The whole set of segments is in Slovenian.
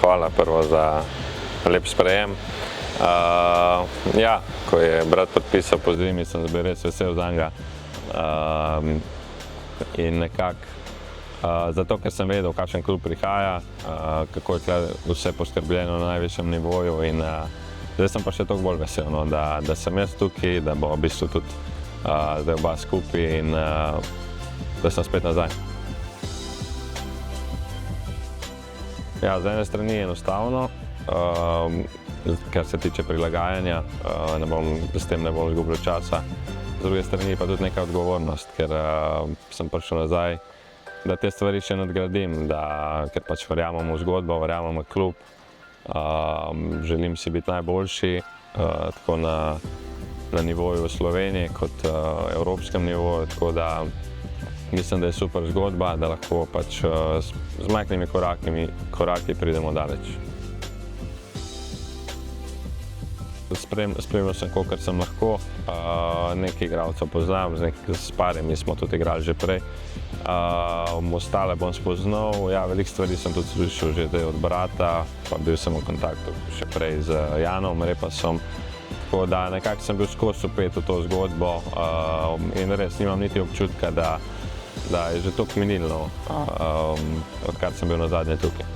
Hvala prvo za lep sprejem. Ja, ko je brat podpisal po zimi, sem bil res vesel zanj. In nekako zato, ker sem vedel, v kakšen klub prihaja, kako je vse poskrbljeno na najvišjem nivoju, in zdaj sem pa še toliko bolj vesel, no, da sem jaz tukaj, da bo v bistvu tudi zdaj oba skupaj in da sem spet nazaj. Ja, z ene strani je enostavno, kar se tiče prilagajanja, s tem ne bom izgubljal časa. Z druge strani pa tudi neka odgovornost, ker sem prišel nazaj, da te stvari še nadgradim, ker pač verjamem v zgodbo, verjamem v klub, želim si biti najboljši, tako na nivoju v Sloveniji kot evropskem nivoju, tako da mislim, da je super zgodba, da lahko pač z majhnimi koraki pridemo daleč. Spremljal sem, kolikor sem lahko, nekaj igralcev poznam, s parimi smo tudi igrali že prej. Ostale bom spoznal, ja, veliko stvari sem tudi slišal že od brata, pa bil sem v kontaktu še prej z Janom Repasom. Tako da nekako sem bil skozi vpet v to zgodbo in res nimam niti občutka, da je že toliko minilo, odkar sem bil nazadnje tukaj.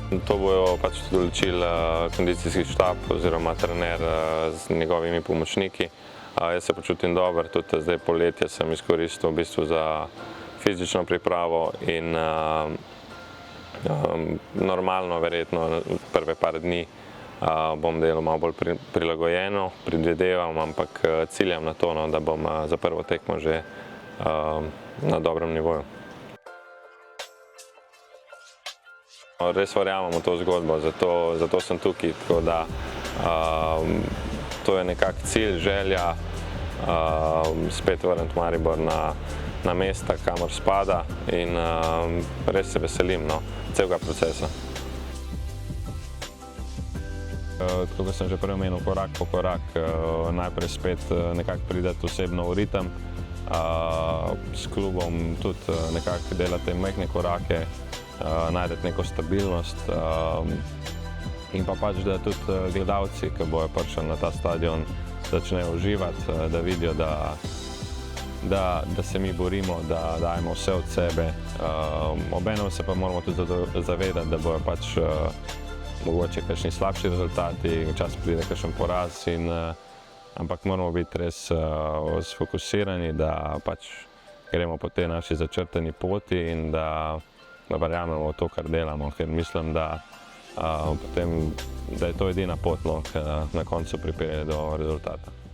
To bojo pač določili kondicijski štab oziroma trener z njegovimi pomočniki. Jaz se počutim dobro, tudi zdaj poletje sem izkoristil v bistvu za fizično pripravo in normalno, verjetno prve par dni bom delal malo bolj prilagojeno, predvidevam, ampak ciljam na to, da bom za prvo tekmo že na dobrem nivoju. Res verjamem v to zgodbo, zato sem tukaj, tako da to je nekak cilj, želja, spet vrniti Maribor na mesta, kamor spada, in res se veselim celega procesa. Tako kot sem že prej omenil, korak po korak, najprej spet nekako prideti osebno v ritem, s klubom tudi nekako delati majhne korake, najdeti neko stabilnost in pa pač, da tudi gledalci, ki bojo prišli na ta stadion, začnejo uživati, da vidijo, da se mi borimo, da dajemo vse od sebe. Obenem se pa moramo tudi zavedati, da bojo pač mogoče kakšni slabši rezultati, včasih pride kakšen poraz, ampak moramo biti res sfokusirani, da pač gremo po tej naši začrtani poti in da verjamemo v to, kar delamo, ker mislim, da je to edina pot, ki na koncu pripelje do rezultata.